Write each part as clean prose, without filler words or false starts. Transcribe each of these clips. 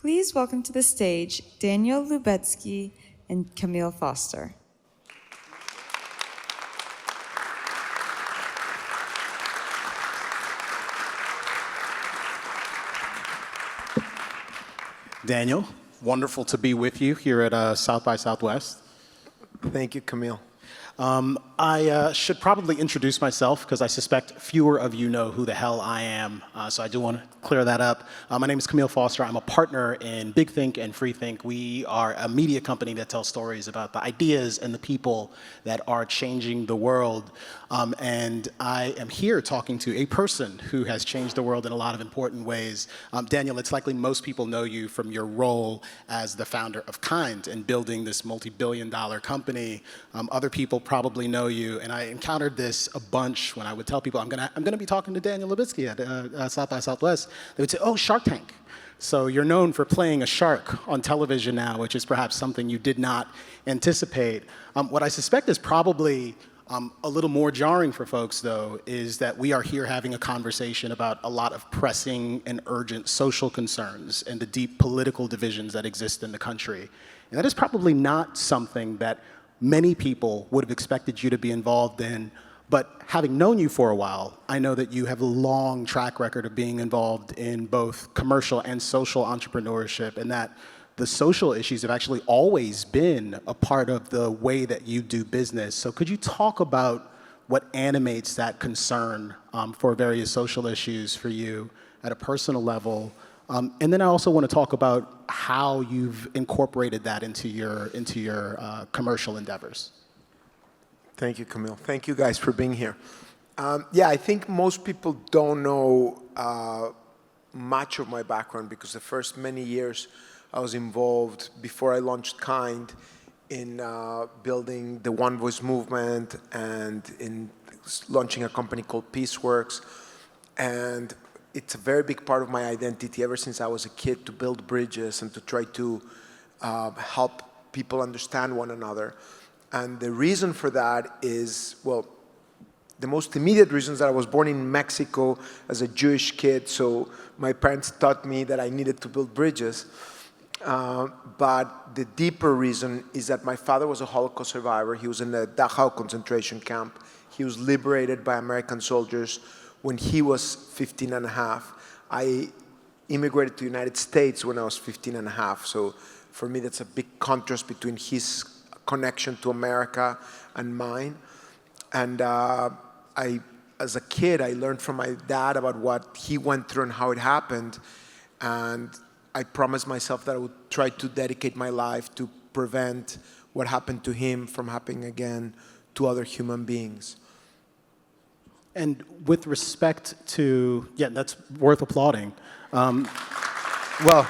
Please welcome to the stage Daniel Lubetzky and Kmele Foster. Daniel, wonderful to be with you here at South by Southwest. Thank you, Kmele. I should probably introduce myself because I suspect fewer of you know who the hell I am, so I do want to clear that up. My name is Kmele Foster. I'm a partner in Big Think and Free Think. We are a media company that tells stories about the ideas and the people that are changing the world. And I am here talking to a person who has changed the world in a lot of important ways. Daniel, it's likely most people know you from your role as the founder of Kind and building this multi-billion-dollar company. Other people probably know you, and I encountered this a bunch when I would tell people I'm gonna be talking to Daniel Lubetzky at South by Southwest. They would say, "Oh, Shark Tank." So you're known for playing a shark on television now, which is perhaps something you did not anticipate. What I suspect is probably a little more jarring for folks, though, is that we are here having a conversation about a lot of pressing and urgent social concerns and the deep political divisions that exist in the country. And that is probably not something that many people would have expected you to be involved in. But having known you for a while, I know that you have a long track record of being involved in both commercial and social entrepreneurship, and that the social issues have actually always been a part of the way that you do business. So could you talk about what animates that concern for various social issues for you at a personal level? And then I also want to talk about how you've incorporated that into your commercial endeavors. Thank you, Kmele. Thank you guys for being here. Yeah, I think most people don't know much of my background because the first many years I was involved, before I launched Kind, in building the One Voice movement and in launching a company called Peaceworks. And it's a very big part of my identity ever since I was a kid, to build bridges and to try to help people understand one another. And the reason for that is, well, the most immediate reason is that I was born in Mexico as a Jewish kid, so my parents taught me that I needed to build bridges. But the deeper reason is that my father was a Holocaust survivor. He was in the Dachau concentration camp. He was liberated by American soldiers when he was 15 and a half. I immigrated to the United States when I was 15 and a half. So for me, that's a big contrast between his connection to America and mine. And as a kid, I learned from my dad about what he went through and how it happened. And I promised myself that I would try to dedicate my life to prevent what happened to him from happening again to other human beings. And with respect to, yeah, that's worth applauding. Well,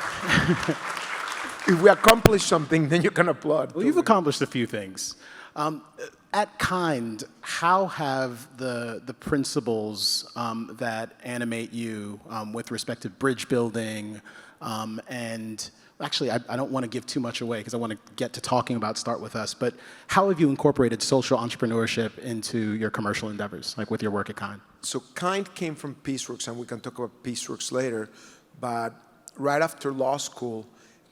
if we accomplish something, then you can applaud. Well, you've accomplished a few things. At Kind, how have the principles that animate you with respect to bridge building, and actually, I don't want to give too much away because I want to get to talking about Start With Us, but how have you incorporated social entrepreneurship into your commercial endeavors, like with your work at Kind? So Kind came from Peaceworks, and we can talk about Peaceworks later, but right after law school,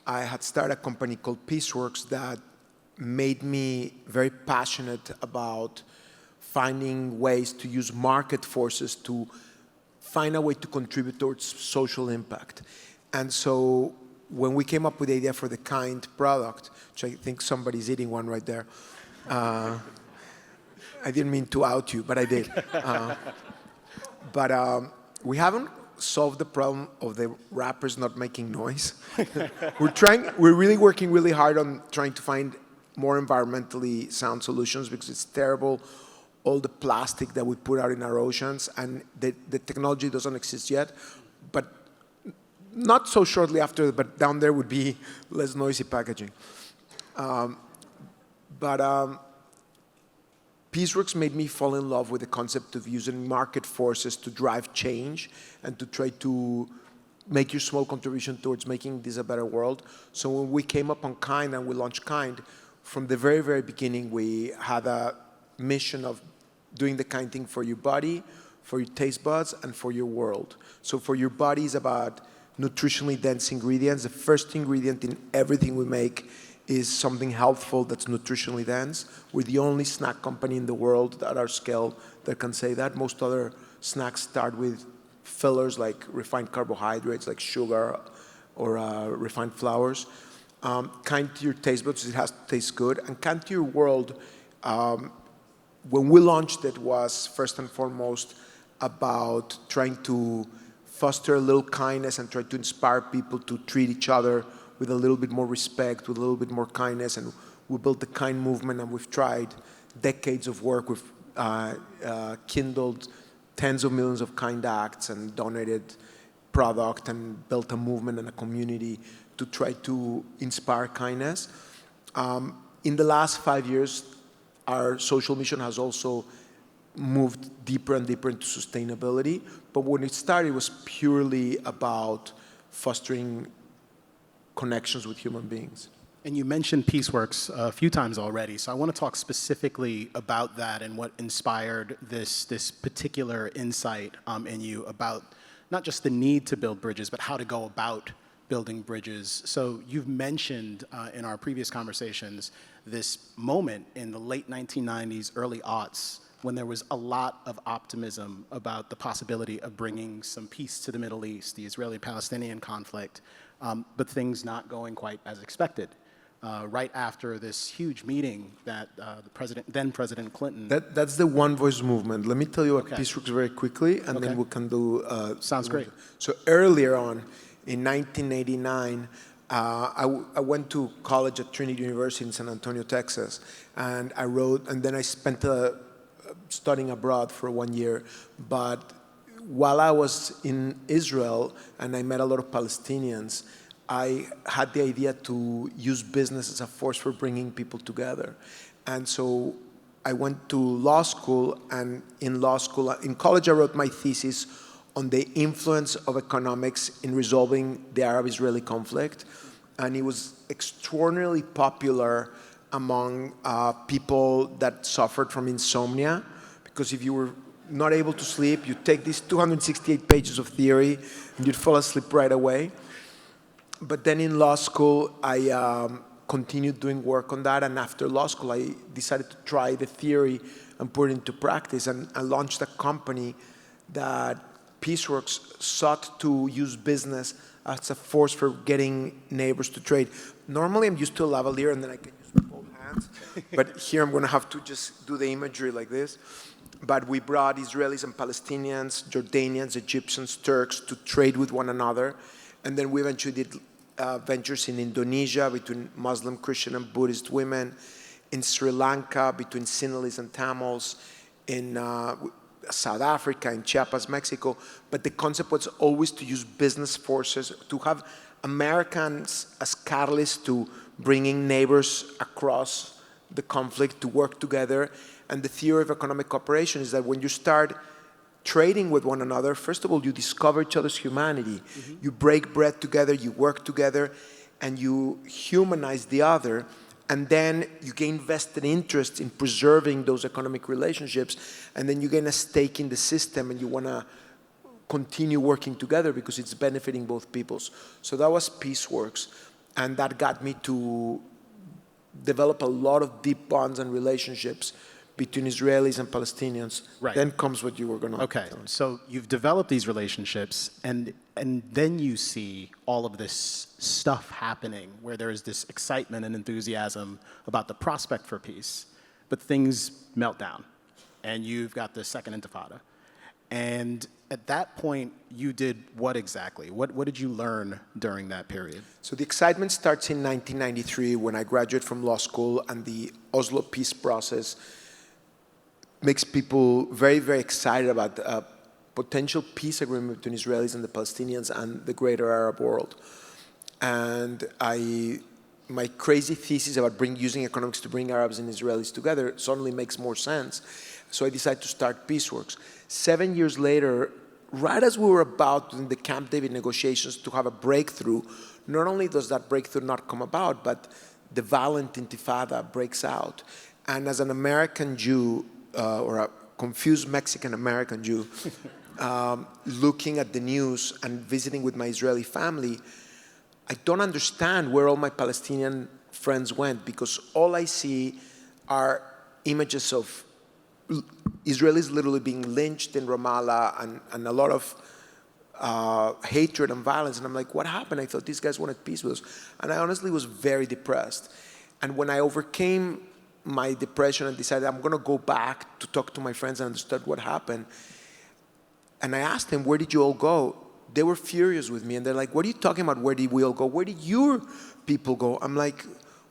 I had started a company called Peaceworks that made me very passionate about finding ways to use market forces to find a way to contribute towards social impact. And so when we came up with the idea for the Kind product, which I think somebody's eating one right there, I didn't mean to out you, but I did. But we haven't solved the problem of the rappers not making noise. We're really working really hard on trying to find more environmentally sound solutions because it's terrible, all the plastic that we put out in our oceans, and the technology doesn't exist yet. But not so shortly after, but down there would be less noisy packaging. Peaceworks made me fall in love with the concept of using market forces to drive change and to try to make your small contribution towards making this a better world. So when we came up on Kind and we launched Kind, from the very, very beginning, we had a mission of doing the kind thing for your body, for your taste buds, and for your world. So for your body is about nutritionally dense ingredients. The first ingredient in everything we make is something healthful that's nutritionally dense. We're the only snack company in the world at our scale that can say that. Most other snacks start with fillers like refined carbohydrates, like sugar or refined flours. Kind to your taste buds, it has to taste good. And kind to your world, when we launched it, was first and foremost about trying to foster a little kindness and try to inspire people to treat each other with a little bit more respect, with a little bit more kindness. And we built the kind movement, and we've tried decades of work. We've kindled tens of millions of kind acts and donated product and built a movement and a community to try to inspire kindness. In the last 5 years, our social mission has also moved deeper and deeper into sustainability. But when it started, it was purely about fostering connections with human beings. And you mentioned Peaceworks a few times already, so I want to talk specifically about that and what inspired this particular insight in you about not just the need to build bridges, but how to go about building bridges. So you've mentioned in our previous conversations this moment in the late 1990s, early aughts, when there was a lot of optimism about the possibility of bringing some peace to the Middle East, the Israeli-Palestinian conflict, but things not going quite as expected. Right after this huge meeting that then President Clinton... That's the One Voice movement. Let me tell you what Peaceworks very quickly, and then we can do... Sounds great. So earlier on, in 1989, I went to college at Trinity University in San Antonio, Texas, and I wrote, and then I spent studying abroad for 1 year. But while I was in Israel and I met a lot of Palestinians, I had the idea to use business as a force for bringing people together. And so I went to law school, and in college I wrote my thesis on the influence of economics in resolving the Arab-Israeli conflict. And it was extraordinarily popular among people that suffered from insomnia, because if you were not able to sleep, you'd take these 268 pages of theory and you'd fall asleep right away. But then in law school, I continued doing work on that, and after law school, I decided to try the theory and put it into practice, and I launched a company that Peaceworks sought to use business as a force for getting neighbors to trade. Normally, I'm used to a lavalier, and then I can use both hands, but here I'm going to have to just do the imagery like this. But we brought Israelis and Palestinians, Jordanians, Egyptians, Turks to trade with one another, and then we eventually did ventures in Indonesia between Muslim, Christian, and Buddhist women, in Sri Lanka between Sinhalese and Tamils, in South Africa, in Chiapas, Mexico. But the concept was always to use business forces, to have Americans as catalysts to bringing neighbors across the conflict to work together. And the theory of economic cooperation is that when you start trading with one another, first of all, you discover each other's humanity. Mm-hmm. You break bread together, you work together, and you humanize the other, and then you gain vested interest in preserving those economic relationships, and then you gain a stake in the system, and you want to continue working together because it's benefiting both peoples. So that was Peaceworks, and that got me to develop a lot of deep bonds and relationships between Israelis and Palestinians. Right. Then comes what you were going to Okay, so you've developed these relationships, and then you see all of this stuff happening where there is this excitement and enthusiasm about the prospect for peace, but things melt down, and you've got the Second Entifada. And at that point, you did what exactly? What did you learn during that period? So the excitement starts in 1993 when I graduate from law school, and the Oslo peace process makes people very, very excited about a potential peace agreement between Israelis and the Palestinians and the greater Arab world. And my crazy thesis about using economics to bring Arabs and Israelis together suddenly makes more sense. So I decided to start Peaceworks. 7 years later, right as we were about in the Camp David negotiations to have a breakthrough, not only does that breakthrough not come about, but the violent Intifada breaks out. And as an American Jew, or a confused Mexican-American Jew, looking at the news and visiting with my Israeli family, I don't understand where all my Palestinian friends went, because all I see are images of Israelis literally being lynched in Ramallah and a lot of hatred and violence. And I'm like, what happened? I thought these guys wanted peace with us. And I honestly was very depressed. And when I overcame my depression and decided I'm going to go back to talk to my friends and understand what happened, and I asked them, where did you all go? They were furious with me. And they're like, what are you talking about? Where did we all go? Where did your people go? I'm like,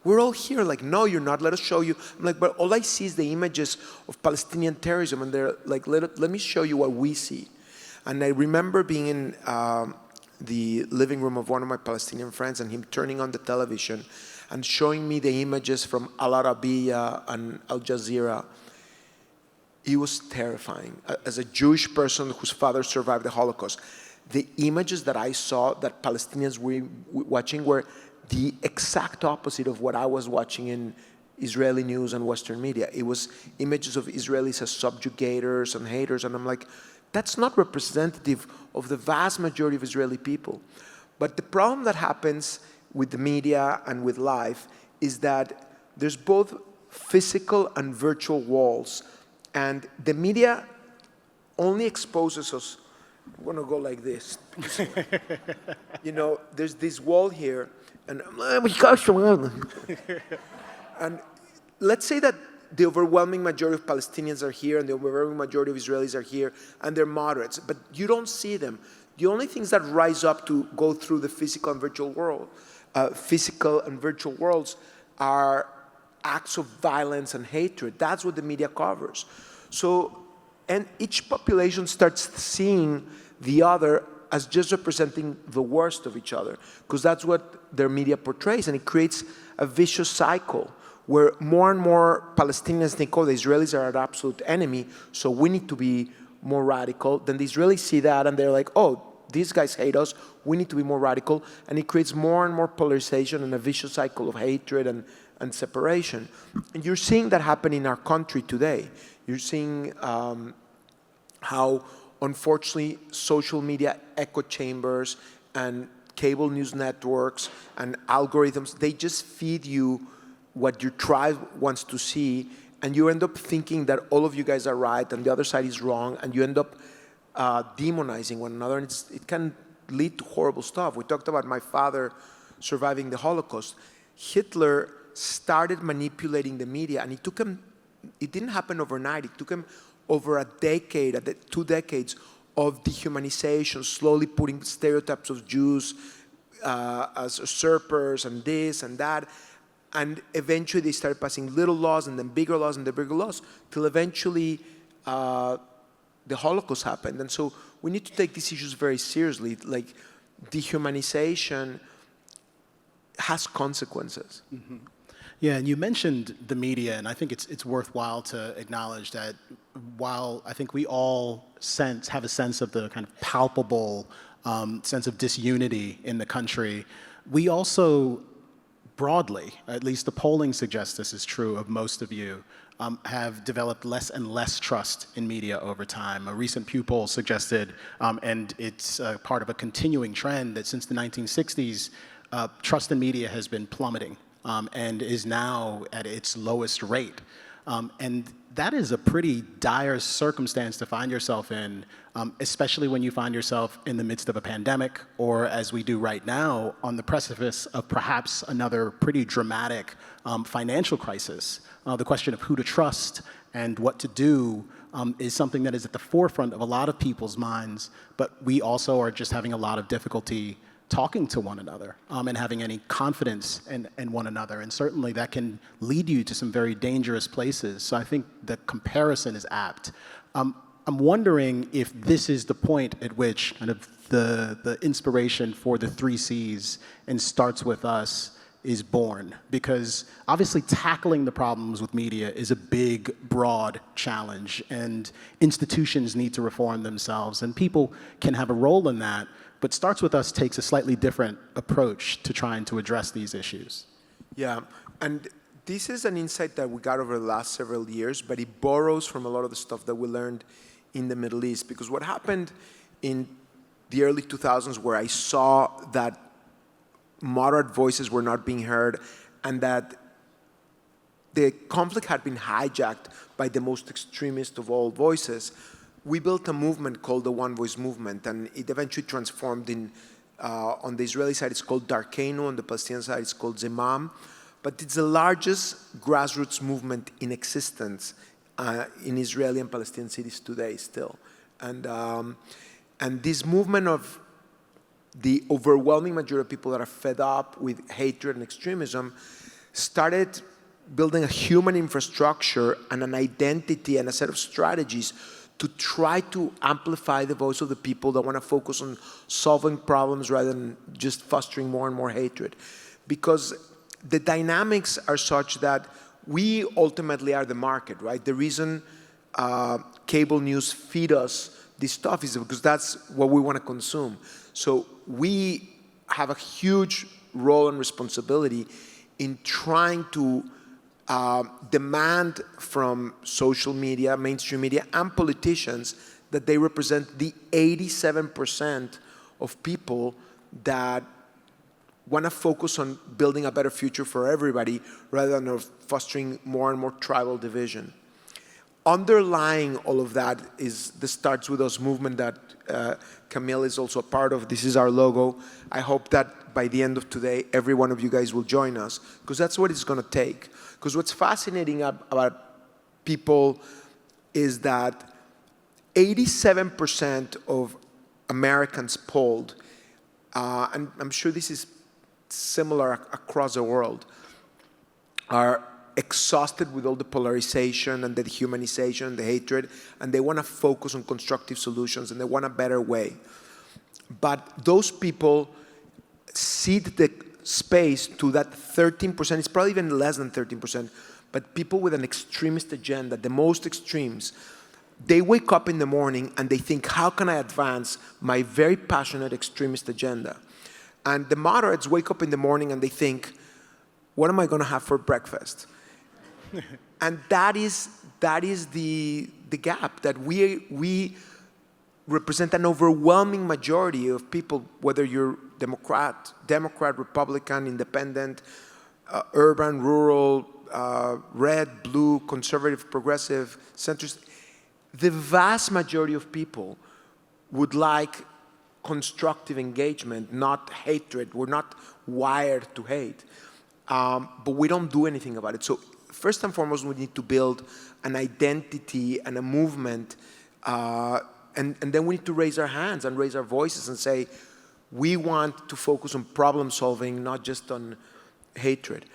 we're all here. Like, no, you're not. Let us show you. I'm like, but all I see is the images of Palestinian terrorism. And they're like, let me show you what we see. And I remember being in the living room of one of my Palestinian friends and him turning on the television and showing me the images from Al Arabiya and Al Jazeera. It was terrifying. As a Jewish person whose father survived the Holocaust, the images that I saw that Palestinians were watching were the exact opposite of what I was watching in Israeli news and Western media. It was images of Israelis as subjugators and haters, and I'm like, that's not representative of the vast majority of Israeli people. But the problem that happens with the media and with life is that there's both physical and virtual walls. And the media only exposes us. I'm going to go like this. You know, there's this wall here, and and let's say that the overwhelming majority of Palestinians are here, and the overwhelming majority of Israelis are here, and they're moderates, but you don't see them. The only things that rise up to go through the physical and virtual world, physical and virtual worlds, are acts of violence and hatred. That's what the media covers. So, and each population starts seeing the other as just representing the worst of each other, because that's what their media portrays, and it creates a vicious cycle where more and more Palestinians think, oh, the Israelis are an absolute enemy, so we need to be more radical. Then the Israelis see that, and they're like, oh, these guys hate us, we need to be more radical, and it creates more and more polarization and a vicious cycle of hatred and separation. And you're seeing that happen in our country today. You're seeing how, unfortunately, social media echo chambers and cable news networks and algorithms, they just feed you what your tribe wants to see, and you end up thinking that all of you guys are right and the other side is wrong, and you end up demonizing one another, and it can lead to horrible stuff. We talked about my father surviving the Holocaust. Hitler started manipulating the media, and it took him, it didn't happen overnight, it took him over a decade, 2 decades of dehumanization, slowly putting stereotypes of Jews as usurpers and this and that, and eventually they started passing little laws and then bigger laws and then bigger laws, till eventually the Holocaust happened. And so we need to take these issues very seriously. Like, dehumanization has consequences. Mm-hmm. Yeah, and you mentioned the media, and I think it's worthwhile to acknowledge that while I think we all have a sense of the kind of palpable sense of disunity in the country, we also broadly, at least the polling suggests this is true of most of you, have developed less and less trust in media over time. A recent Pew poll suggested, and it's part of a continuing trend, that since the 1960s, trust in media has been plummeting and is now at its lowest rate. And that is a pretty dire circumstance to find yourself in, especially when you find yourself in the midst of a pandemic, or as we do right now, on the precipice of perhaps another pretty dramatic financial crisis. The question of who to trust and what to do is something that is at the forefront of a lot of people's minds, but we also are just having a lot of difficulty talking to one another and having any confidence in one another. And certainly that can lead you to some very dangerous places. So I think the comparison is apt. I'm wondering if this is the point at which kind of the inspiration for the 3 C's and starts with us is born. Because obviously tackling the problems with media is a big, broad challenge, and institutions need to reform themselves, and people can have a role in that. But Starts With Us takes a slightly different approach to trying to address these issues. Yeah, and this is an insight that we got over the last several years, but it borrows from a lot of the stuff that we learned in the Middle East. Because what happened in the early 2000s, where I saw that moderate voices were not being heard and that the conflict had been hijacked by the most extremist of all voices, we built a movement called the One Voice Movement, and it eventually transformed in, on the Israeli side it's called Darkenu, on the Palestinian side it's called Zemam, but it's the largest grassroots movement in existence in Israeli and Palestinian cities today still. And this movement of the overwhelming majority of people that are fed up with hatred and extremism started building a human infrastructure and an identity and a set of strategies to try to amplify the voice of the people that want to focus on solving problems rather than just fostering more and more hatred. Because the dynamics are such that we ultimately are the market, right? The reason cable news feed us this stuff is because that's what we want to consume. So we have a huge role and responsibility in trying to demand from social media, mainstream media, and politicians that they represent the 87% of people that want to focus on building a better future for everybody rather than fostering more and more tribal division. Underlying all of that is the Starts With Us movement that Kmele is also a part of. This is our logo. I hope that by the end of today, every one of you guys will join us, because that's what it's going to take. Because what's fascinating about people is that 87% of Americans polled, and I'm sure this is similar across the world, are exhausted with all the polarization and the dehumanization and the hatred, and they want to focus on constructive solutions and they want a better way. But those people cede the space to that 13%, it's probably even less than 13%, but people with an extremist agenda, the most extremes, they wake up in the morning and they think, how can I advance my very passionate extremist agenda? And the moderates wake up in the morning and they think, what am I going to have for breakfast? And that is the gap, that we represent an overwhelming majority of people, whether you're Democrat, Republican, Independent, urban, rural, red, blue, conservative, progressive, centrist. The vast majority of people would like constructive engagement, not hatred. We're not wired to hate, but we don't do anything about it. So first and foremost, we need to build an identity and a movement, and then we need to raise our hands and raise our voices and say, we want to focus on problem solving, not just on hatred.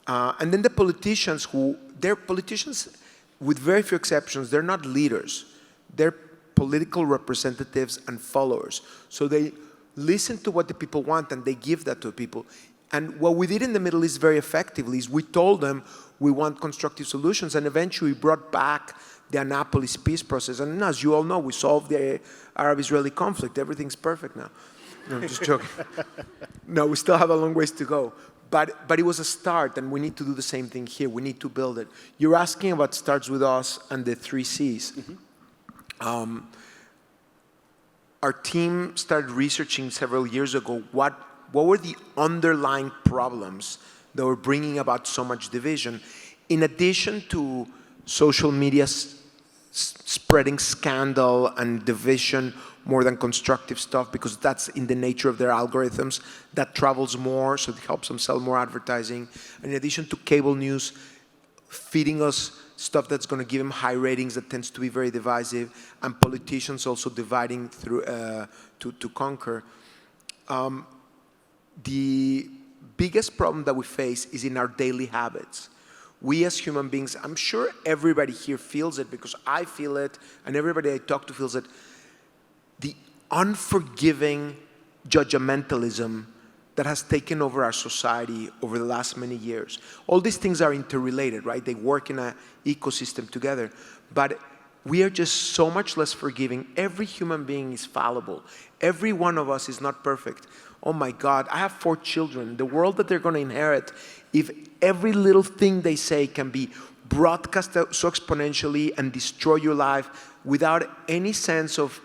And then the politicians they're politicians with very few exceptions, they're not leaders. They're political representatives and followers. So they listen to what the people want and they give that to people. And what we did in the Middle East very effectively is we told them we want constructive solutions, and eventually we brought back the Annapolis peace process. And as you all know, we solved the Arab-Israeli conflict. Everything's perfect now. No, I'm just joking. No, we still have a long ways to go. But it was a start, and we need to do the same thing here. We need to build it. You're asking about Starts With Us and the 3 Cs. Mm-hmm. Our team started researching several years ago what were the underlying problems that were bringing about so much division, in addition to social media spreading scandal and division more than constructive stuff, because that's in the nature of their algorithms. That travels more, so it helps them sell more advertising. And in addition to cable news feeding us stuff that's going to give them high ratings that tends to be very divisive, and politicians also dividing through to conquer. The biggest problem that we face is in our daily habits. We as human beings, I'm sure everybody here feels it because I feel it, and everybody I talk to feels it, the unforgiving judgmentalism that has taken over our society over the last many years. All these things are interrelated, right? They work in an ecosystem together. But we are just so much less forgiving. Every human being is fallible. Every one of us is not perfect. Oh my God, I have 4 children. The world that they're going to inherit, if every little thing they say can be broadcast so exponentially and destroy your life without any sense of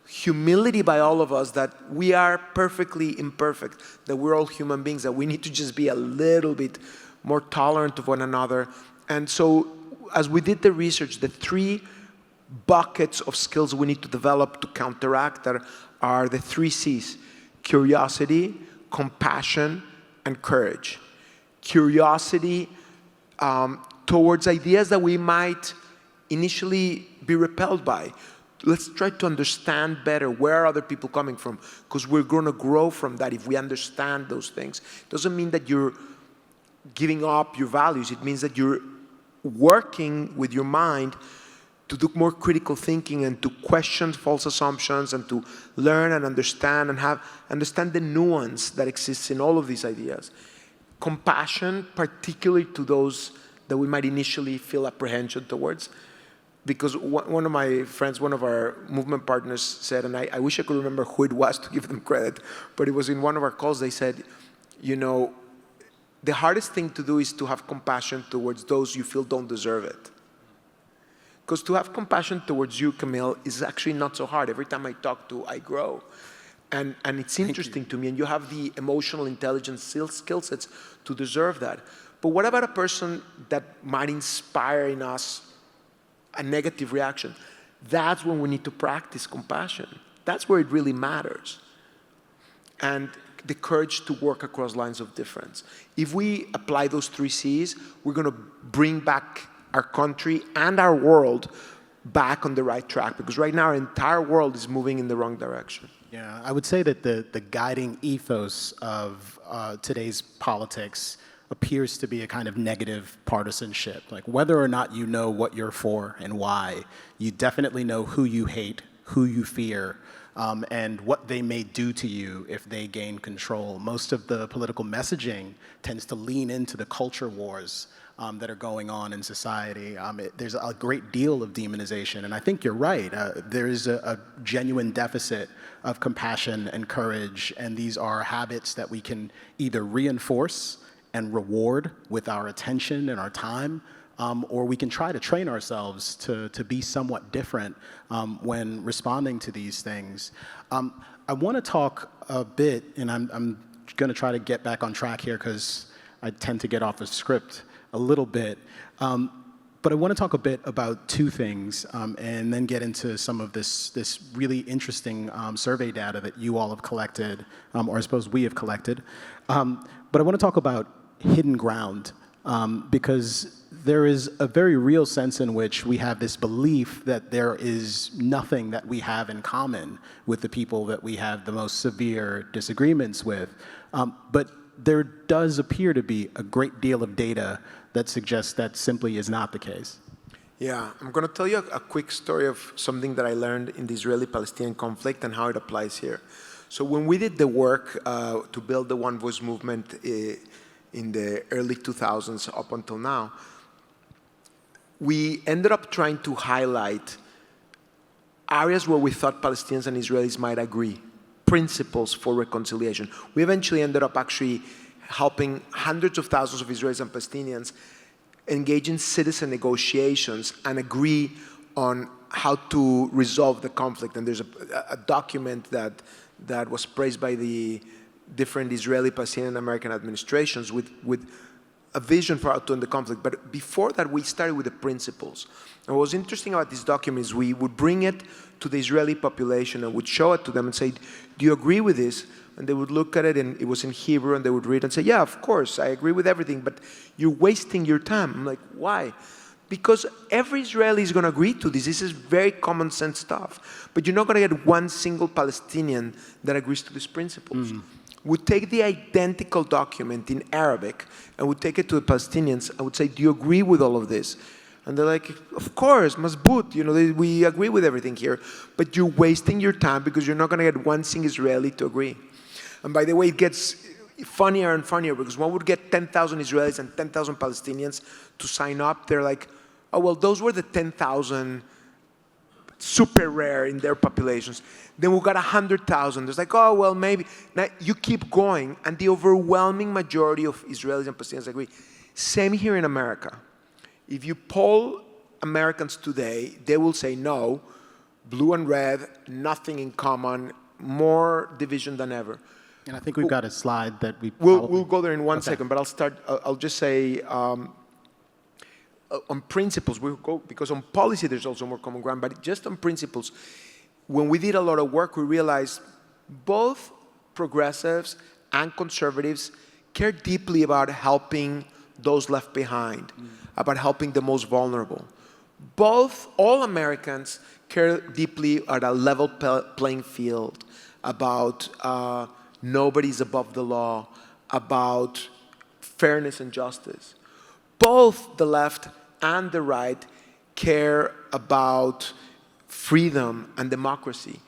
humility by all of us that we are perfectly imperfect, that we're all human beings, that we need to just be a little bit more tolerant of one another. And so as we did the research, the 3 buckets of skills we need to develop to counteract that are the 3 C's: curiosity, compassion, and courage. Curiosity towards ideas that we might initially be repelled by. Let's try to understand better where are other people coming from, because we're going to grow from that if we understand those things. It doesn't mean that you're giving up your values. It means that you're working with your mind to do more critical thinking and to question false assumptions and to learn and understand the nuance that exists in all of these ideas. Compassion, particularly to those that we might initially feel apprehension towards. Because one of my friends, one of our movement partners said, and I wish I could remember who it was to give them credit, but it was in one of our calls, they said, you know, the hardest thing to do is to have compassion towards those you feel don't deserve it. Because to have compassion towards you, Kmele, is actually not so hard. Every time I talk to, I grow. And it's interesting to me, and you have the emotional intelligence skill sets to deserve that. But what about a person that might inspire in us a negative reaction? That's when we need to practice compassion. That's where it really matters. And the courage to work across lines of difference. If we apply those 3 C's, we're going to bring back our country and our world back on the right track, because right now our entire world is moving in the wrong direction. Yeah, I would say that the guiding ethos of today's politics appears to be a kind of negative partisanship. Like, whether or not you know what you're for and why, you definitely know who you hate, who you fear, and what they may do to you if they gain control. Most of the political messaging tends to lean into the culture wars that are going on in society. There's a great deal of demonization, and I think you're right. There is a genuine deficit of compassion and courage, and these are habits that we can either reinforce and reward with our attention and our time, or we can try to train ourselves to be somewhat different when responding to these things. I want to talk a bit, and I'm going to try to get back on track here because I tend to get off the script a little bit. But I want to talk a bit about 2 things and then get into some of this really interesting survey data that you all have collected, or I suppose we have collected. But I want to talk about hidden ground, because there is a very real sense in which we have this belief that there is nothing that we have in common with the people that we have the most severe disagreements with. But there does appear to be a great deal of data that suggests that simply is not the case. Yeah, I'm going to tell you a quick story of something that I learned in the Israeli-Palestinian conflict and how it applies here. So when we did the work to build the One Voice movement in the early 2000s up until now, we ended up trying to highlight areas where we thought Palestinians and Israelis might agree, principles for reconciliation. We eventually ended up actually helping hundreds of thousands of Israelis and Palestinians engage in citizen negotiations and agree on how to resolve the conflict. And there's a document that was praised by the different Israeli, Palestinian, and American administrations with a vision for how to end the conflict. But before that, we started with the principles. And what was interesting about this document is we would bring it to the Israeli population and would show it to them and say, do you agree with this? And they would look at it, and it was in Hebrew, and they would read and say, yeah, of course, I agree with everything, but you're wasting your time. I'm like, why? Because every Israeli is going to agree to this. This is very common sense stuff. But you're not going to get one single Palestinian that agrees to these principles. Would take the identical document in Arabic and would take it to the Palestinians. I would say, do you agree with all of this? And they're like, of course, mazboot, we agree with everything here. But you're wasting your time because you're not going to get one single Israeli to agree. And by the way, it gets funnier and funnier because one would get 10,000 Israelis and 10,000 Palestinians to sign up. They're like, oh, well, those were the 10,000 super rare in their populations. Then we got 100,000. There's like, oh, well, maybe. Now, you keep going, and the overwhelming majority of Israelis and Palestinians agree. Same here in America. If you poll Americans today, they will say no, blue and red, nothing in common, more division than ever. And I think we've got a slide that We'll go there in one second, but I'll just say, on principles, we'll go, because on policy there's also more common ground, but just on principles, when we did a lot of work, we realized both progressives and conservatives care deeply about helping those left behind, about helping the most vulnerable. All Americans care deeply at a level playing field, about nobody's above the law, about fairness and justice. Both the left and the right care about freedom and democracy.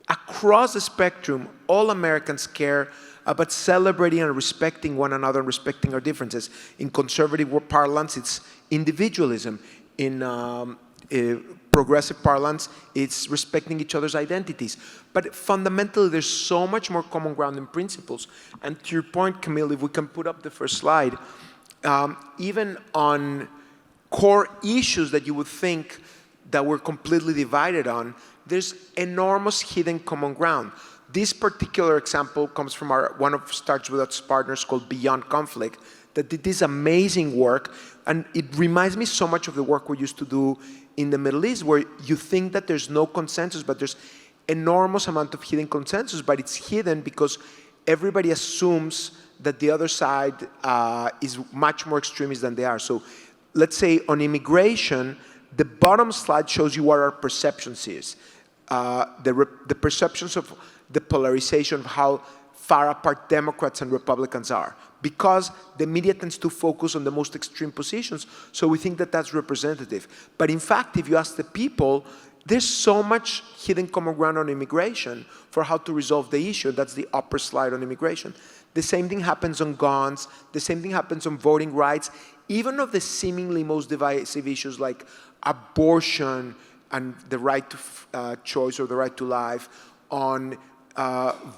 Across the spectrum, all Americans care about celebrating and respecting one another and respecting our differences. In conservative parlance, it's individualism. In progressive parlance, it's respecting each other's identities. But fundamentally, there's so much more common ground in principles. And to your point, Kmele, if we can put up the first slide, even on core issues that you would think that we're completely divided on, there's enormous hidden common ground. This particular example comes from one of Starts With Us partners called Beyond Conflict, that did this amazing work, and it reminds me so much of the work we used to do in the Middle East, where you think that there's no consensus, but there's enormous amount of hidden consensus, but it's hidden because everybody assumes that the other side is much more extremist than they are. So let's say on immigration, the bottom slide shows you what our perceptions is. The perceptions of the polarization of how far apart Democrats and Republicans are, because the media tends to focus on the most extreme positions, so we think that that's representative. But in fact, if you ask the people, there's so much hidden common ground on immigration for how to resolve the issue. That's the upper slide on immigration. The same thing happens on guns, the same thing happens on voting rights, even of the seemingly most divisive issues like abortion and the right to choice or the right to life, on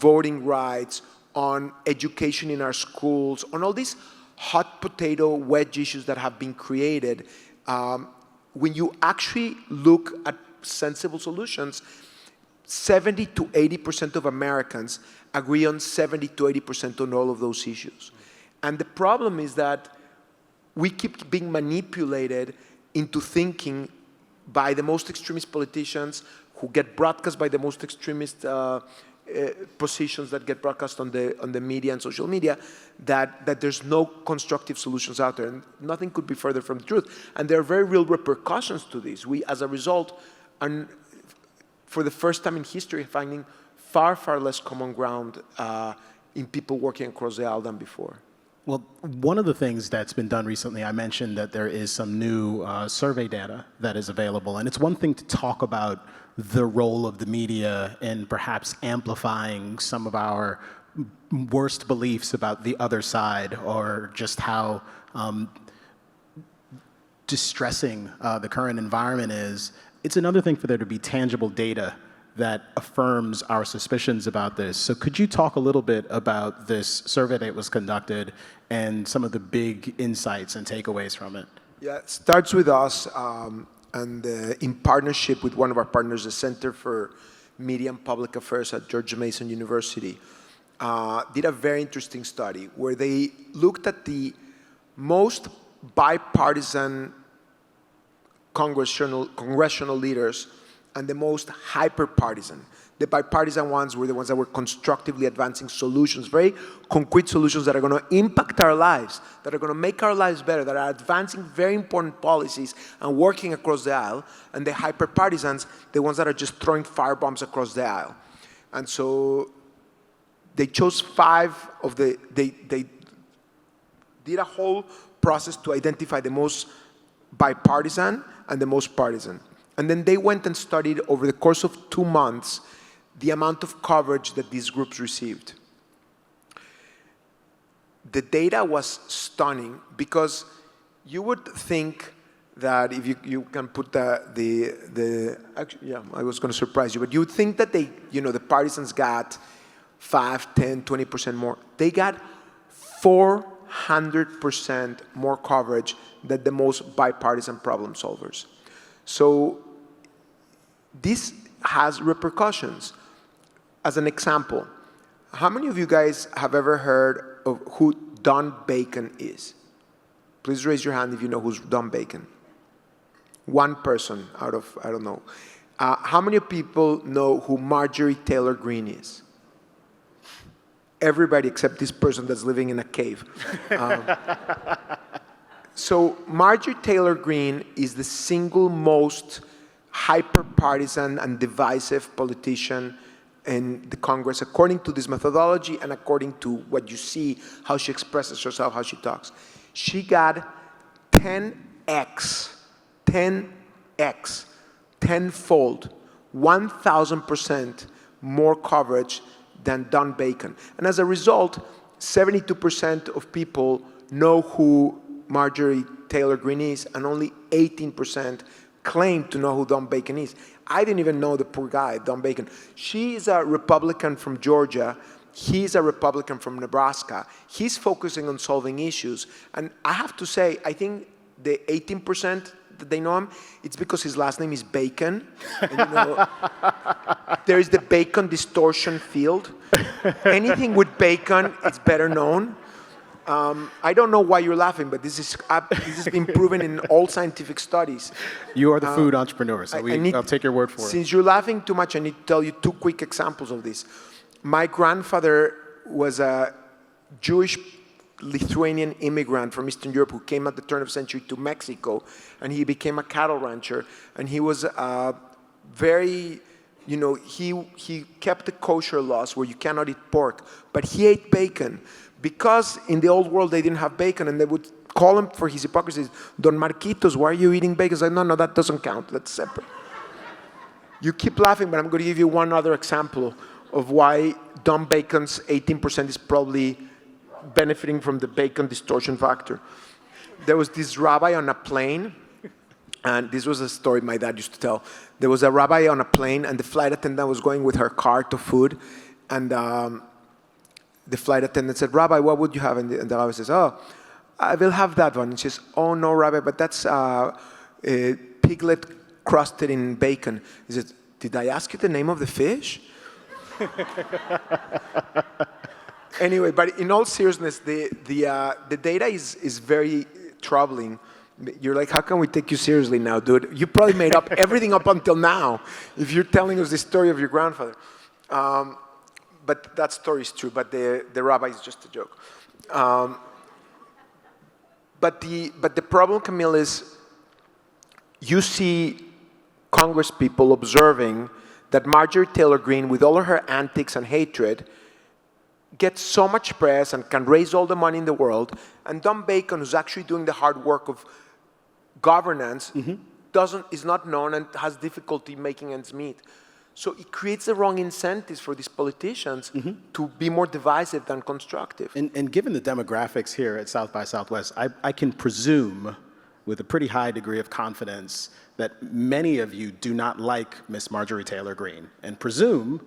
voting rights, on education in our schools, on all these hot potato wedge issues that have been created. When you actually look at sensible solutions, 70 to 80% of Americans agree on 70 to 80% on all of those issues. And the problem is that we keep being manipulated into thinking by the most extremist politicians who get broadcast by the most extremist positions that get broadcast on the media and social media, that there's no constructive solutions out there. And nothing could be further from the truth. And there are very real repercussions to this. We, as a result, are, for the first time in history, finding far, far less common ground in people working across the aisle than before. Well, one of the things that's been done recently, I mentioned that there is some new survey data that is available. And it's one thing to talk about the role of the media in perhaps amplifying some of our worst beliefs about the other side, or just how distressing the current environment is. It's another thing for there to be tangible data that affirms our suspicions about this. So could you talk a little bit about this survey that was conducted and some of the big insights and takeaways from it? Yeah, it starts with us, and in partnership with one of our partners, the Center for Media and Public Affairs at George Mason University, did a very interesting study where they looked at the most bipartisan congressional leaders and the most hyper-partisan. The bipartisan ones were the ones that were constructively advancing solutions, very concrete solutions that are going to impact our lives, that are going to make our lives better, that are advancing very important policies and working across the aisle. And the hyper-partisans, the ones that are just throwing firebombs across the aisle. And so they chose 5 of they did a whole process to identify the most bipartisan and the most partisan. And then they went and studied over the course of 2 months the amount of coverage that these groups received. The data was stunning, because you would think that if you can put actually, yeah, I was going to surprise you, but you would think that the partisans got 5, 10, 20% more. They got 4 100% more coverage than the most bipartisan problem solvers. So this has repercussions. As an example, how many of you guys have ever heard of who Don Bacon is? Please raise your hand if you know who's Don Bacon. One person out of, I don't know. How many people know who Marjorie Taylor Greene is? Everybody except this person that's living in a cave. So Marjorie Taylor Greene is the single most hyper-partisan and divisive politician in the Congress, according to this methodology and according to what you see, how she expresses herself, how she talks. She got 10x, tenfold, 1,000% more coverage than Don Bacon. And as a result, 72% of people know who Marjorie Taylor Greene is, and only 18% claim to know who Don Bacon is. I didn't even know the poor guy, Don Bacon. She is a Republican from Georgia. He's a Republican from Nebraska. He's focusing on solving issues. And I have to say, I think the 18% that they know him, it's because his last name is Bacon. And, you know, there is the Bacon distortion field. Anything with bacon, it's better known. I don't know why you're laughing, but this has been proven in all scientific studies. You are the food entrepreneur, so I'll take your word for it. Since you're laughing too much, I need to tell you two quick examples of this. My grandfather was a Jewish Lithuanian immigrant from Eastern Europe who came at the turn of the century to Mexico, and he became a cattle rancher. And he was very, you know, he kept the kosher laws where you cannot eat pork, but he ate bacon. Because in the old world they didn't have bacon, and they would call him for his hypocrisy, Don Marquitos, why are you eating bacon? He's like, no, that doesn't count, that's separate. You keep laughing, but I'm going to give you one other example of why Don Bacon's 18% is probably benefiting from the bacon distortion factor. There was this rabbi on a plane, and this was a story my dad used to tell. There was a rabbi on a plane, and the flight attendant was going with her car to food, and the flight attendant said, Rabbi, what would you have? And the rabbi says, oh, I will have that one. And she says, oh, no, Rabbi, but that's piglet crusted in bacon. He says, did I ask you the name of the fish? Anyway, but in all seriousness, the data is very troubling. You're like, how can we take you seriously now, dude? You probably made up everything up until now if you're telling us the story of your grandfather. But that story is true, but the rabbi is just a joke. But the problem, Kmele, is you see Congress people observing that Marjorie Taylor Greene, with all of her antics and hatred, gets so much press and can raise all the money in the world, and Don Bacon, who's actually doing the hard work of governance, is not known and has difficulty making ends meet. So it creates the wrong incentives for these politicians to be more divisive than constructive. And given the demographics here at South by Southwest, I can presume with a pretty high degree of confidence that many of you do not like Miss Marjorie Taylor Greene, and presume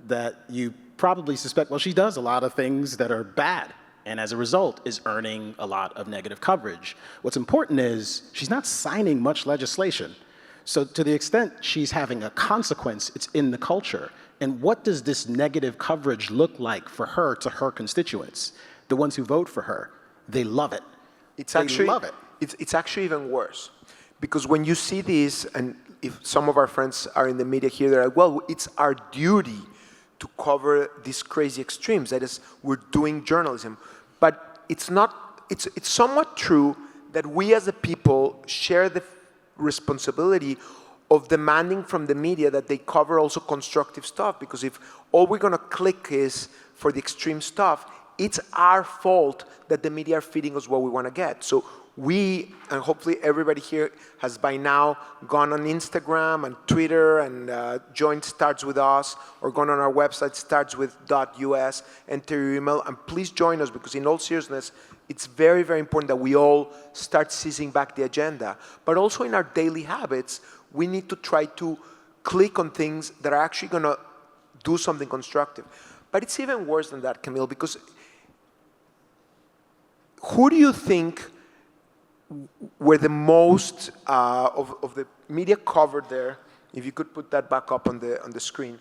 that you probably suspect, well, she does a lot of things that are bad, and as a result is earning a lot of negative coverage. What's important is she's not signing much legislation. So to the extent she's having a consequence, it's in the culture. And what does this negative coverage look like for her to her constituents? The ones who vote for her, they love it. They love it. It's actually even worse. Because when you see this, and if some of our friends are in the media here, they're like, well, it's our duty to cover these crazy extremes. That is, we're doing journalism. But it's not, it's somewhat true that we as a people share the responsibility of demanding from the media that they cover also constructive stuff, because if all we're going to click is for the extreme stuff, it's our fault that the media are feeding us what we want to get. So we, and hopefully everybody here has by now gone on Instagram and Twitter and joined Starts With Us, or gone on our website, startswith.us, enter your email, and please join us, because in all seriousness, it's very, very important that we all start seizing back the agenda. But also in our daily habits, we need to try to click on things that are actually going to do something constructive. But it's even worse than that, Kmele, because who do you think were the most of the media covered there? If you could put that back up on the screen.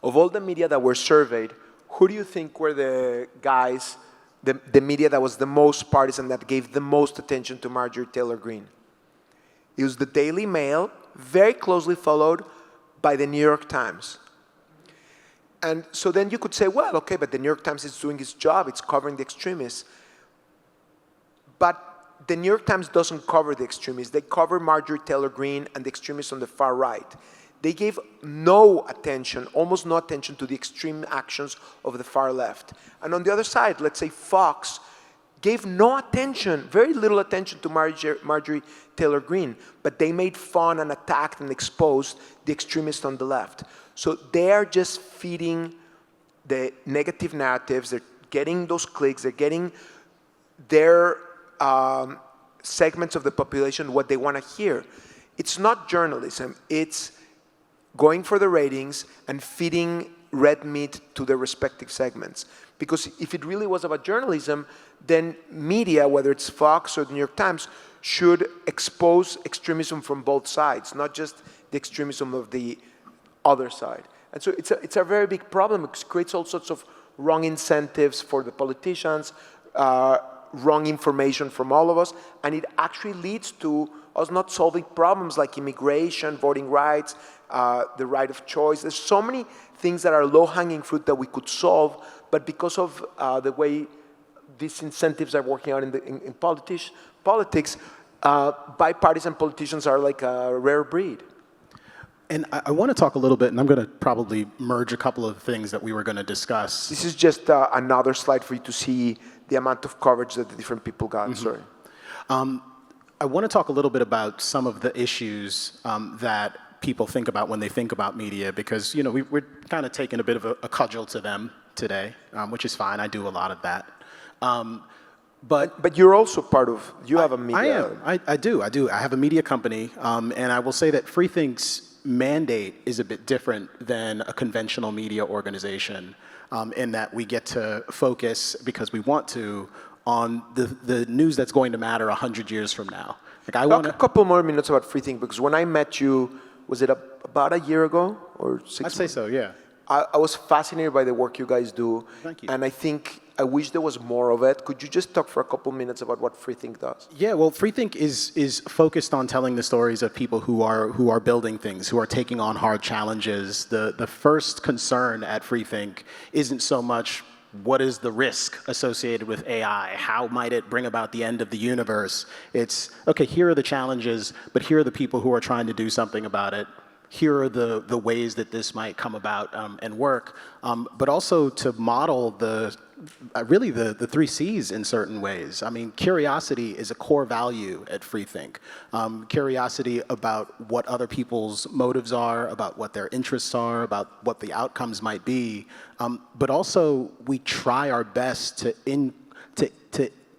Of all the media that were surveyed, who do you think were the guys, the media that was the most partisan, that gave the most attention to Marjorie Taylor Greene? It was the Daily Mail, very closely followed by the New York Times. And so then you could say, well, okay, but the New York Times is doing its job, it's covering the extremists. But the New York Times doesn't cover the extremists. They cover Marjorie Taylor Greene and the extremists on the far right. They gave no attention, almost no attention to the extreme actions of the far left. And on the other side, let's say Fox, gave no attention, very little attention to Marjorie Taylor Greene, but they made fun and attacked and exposed the extremists on the left. So they're just feeding the negative narratives, they're getting those clicks, they're getting their segments of the population what they want to hear. It's not journalism, it's going for the ratings and feeding red meat to their respective segments. Because if it really was about journalism, then media, whether it's Fox or the New York Times, should expose extremism from both sides, not just the extremism of the other side. And so it's a very big problem. It creates all sorts of wrong incentives for the politicians, wrong information from all of us, and it actually leads to us not solving problems like immigration, voting rights, the right of choice. There's so many things that are low-hanging fruit that we could solve, but because of the way these incentives are working out in politics, bipartisan politicians are like a rare breed. And I want to talk a little bit, and I'm going to probably merge a couple of things that we were going to discuss. This is just another slide for you to see the amount of coverage that the different people got. Sorry. I want to talk a little bit about some of the issues that people think about when they think about media, because we're kind of taking a bit of a cudgel to them today, which is fine. I do a lot of that. But you're also part of, you have a media. I do. I have a media company, and I will say that Freethink's mandate is a bit different than a conventional media organization, in that we get to focus, because we want to, on the news that's going to matter 100 years from now. Like I want a couple more minutes about Freethink, because when I met you, was it about a year ago or 6 months? I'd say so, yeah. I was fascinated by the work you guys do. Thank you. And I wish there was more of it. Could you just talk for a couple minutes about what Freethink does? Yeah, well, Freethink is focused on telling the stories of people who are building things, who are taking on hard challenges. The first concern at Freethink isn't so much what is the risk associated with AI? How might it bring about the end of the universe? It's, okay, here are the challenges, but here are the people who are trying to do something about it. Here are the ways that this might come about and work, but also to model really the 3 C's in certain ways. I mean, curiosity is a core value at Freethink. Curiosity about what other people's motives are, about what their interests are, about what the outcomes might be, but also we try our best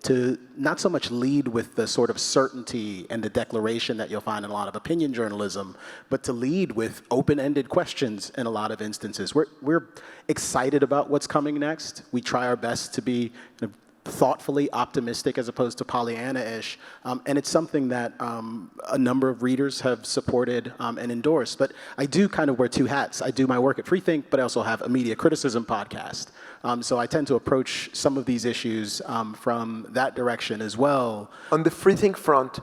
to not so much lead with the sort of certainty and the declaration that you'll find in a lot of opinion journalism, but to lead with open-ended questions in a lot of instances. We're excited about what's coming next. We try our best to be thoughtfully optimistic as opposed to Pollyanna-ish, and it's something that a number of readers have supported and endorsed. But I do kind of wear 2 hats. I do my work at Freethink, but I also have a media criticism podcast. So I tend to approach some of these issues from that direction as well. On the Freethink front,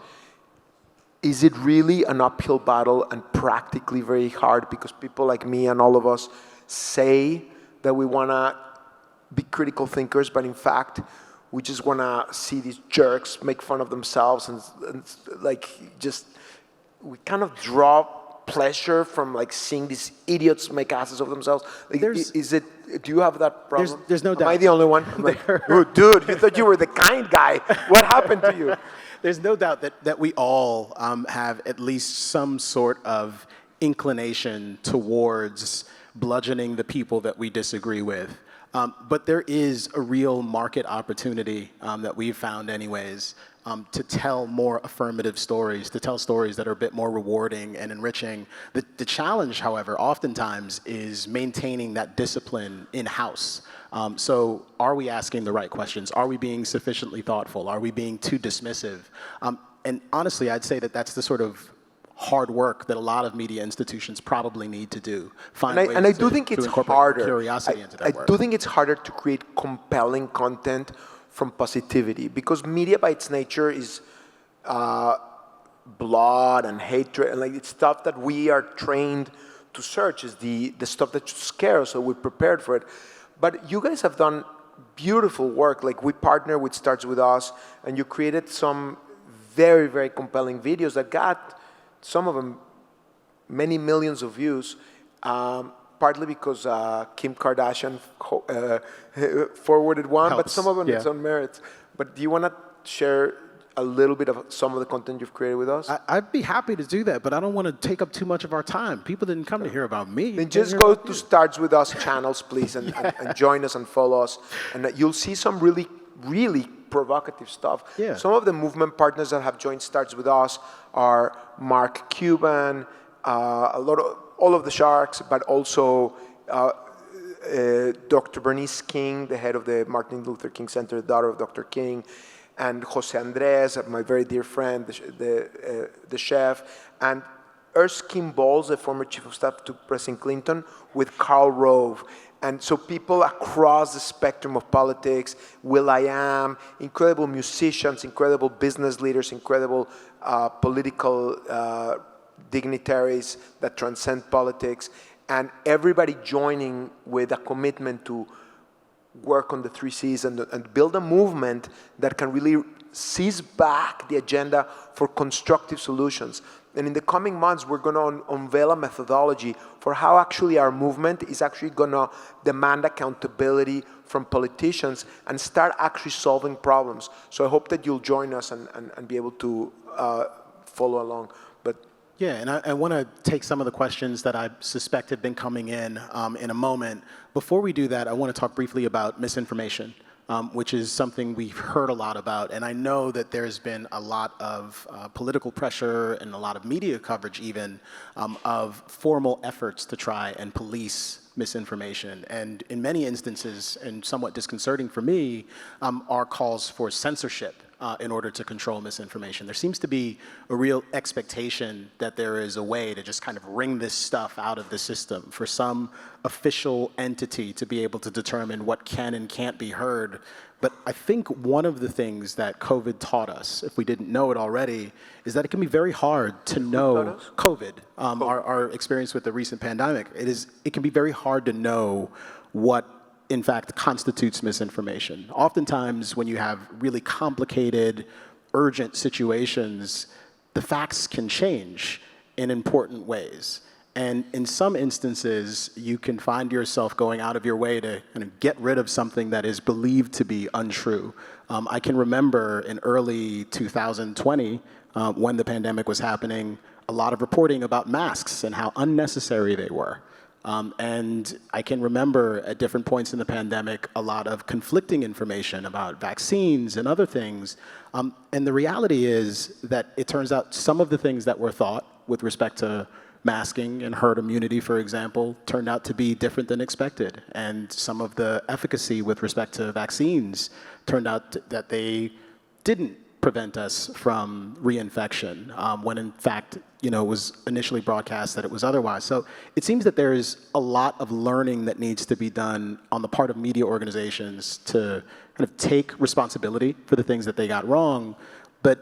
is it really an uphill battle and practically very hard, because people like me and all of us say that we want to be critical thinkers, but in fact, we just want to see these jerks make fun of themselves and like just, we kind of draw pleasure from like seeing these idiots make asses of themselves. Like, do you have that problem? There's no doubt. Am I the only one? I'm like, oh, dude, you thought you were the kind guy. What happened to you? There's no doubt that we all have at least some sort of inclination towards bludgeoning the people that we disagree with. But there is a real market opportunity that we've found anyways to tell more affirmative stories, to tell stories that are a bit more rewarding and enriching. The challenge, however, oftentimes is maintaining that discipline in-house. So are we asking the right questions? Are we being sufficiently thoughtful? Are we being too dismissive? And honestly, I'd say that that's the sort of hard work that a lot of media institutions probably need to do. And I do think it's harder. Curiosity into that work. I do think it's harder to create compelling content from positivity, because media by its nature is blood and hatred, and like it's stuff that we are trained to search, is the stuff that scares us, so we're prepared for it. But you guys have done beautiful work. Like, we partner with Starts With Us, and you created some very, very compelling videos that got, some of them, many millions of views, partly because Kim Kardashian forwarded one, but some of them it's on merits. But do you want to share a little bit of some of the content you've created with us? I'd be happy to do that, but I don't want to take up too much of our time. People didn't come to hear about me. Then just go to Starts With Us channels, please, and join us and follow us. And you'll see some really, really provocative stuff. Yeah. Some of the movement partners that have joined Starts With Us are Mark Cuban, all of the Sharks, but also Dr. Bernice King, the head of the Martin Luther King Center, the daughter of Dr. King, and Jose Andres, my very dear friend, the chef, and Erskine Bowles, the former chief of staff to President Clinton, with Karl Rove. And so people across the spectrum of politics, will.i.am, incredible musicians, incredible business leaders, incredible political dignitaries that transcend politics, and everybody joining with a commitment to work on the 3 Cs and build a movement that can really seize back the agenda for constructive solutions. And in the coming months, we're going to unveil a methodology for how actually our movement is actually going to demand accountability from politicians and start actually solving problems. So I hope that you'll join us and be able to follow along. But yeah, and I want to take some of the questions that I suspect have been coming in a moment. Before we do that, I want to talk briefly about misinformation, which is something we've heard a lot about. And I know that there's been a lot of political pressure and a lot of media coverage even of formal efforts to try and police misinformation. And in many instances, and somewhat disconcerting for me, are calls for censorship in order to control misinformation. There seems to be a real expectation that there is a way to just kind of wring this stuff out of the system, for some official entity to be able to determine what can and can't be heard. But I think one of the things that COVID taught us, if we didn't know it already, is that it can be very hard to know COVID, our experience with the recent pandemic. It can be very hard to know what in fact constitutes misinformation. Oftentimes when you have really complicated, urgent situations, the facts can change in important ways. And in some instances, you can find yourself going out of your way to kind of get rid of something that is believed to be untrue. I can remember in early 2020, when the pandemic was happening, a lot of reporting about masks and how unnecessary they were. And I can remember at different points in the pandemic a lot of conflicting information about vaccines and other things. And the reality is that it turns out some of the things that were thought with respect to masking and herd immunity, for example, turned out to be different than expected. And some of the efficacy with respect to vaccines turned out that they didn't prevent us from reinfection, when in fact, it was initially broadcast that it was otherwise. So it seems that there is a lot of learning that needs to be done on the part of media organizations to kind of take responsibility for the things that they got wrong. But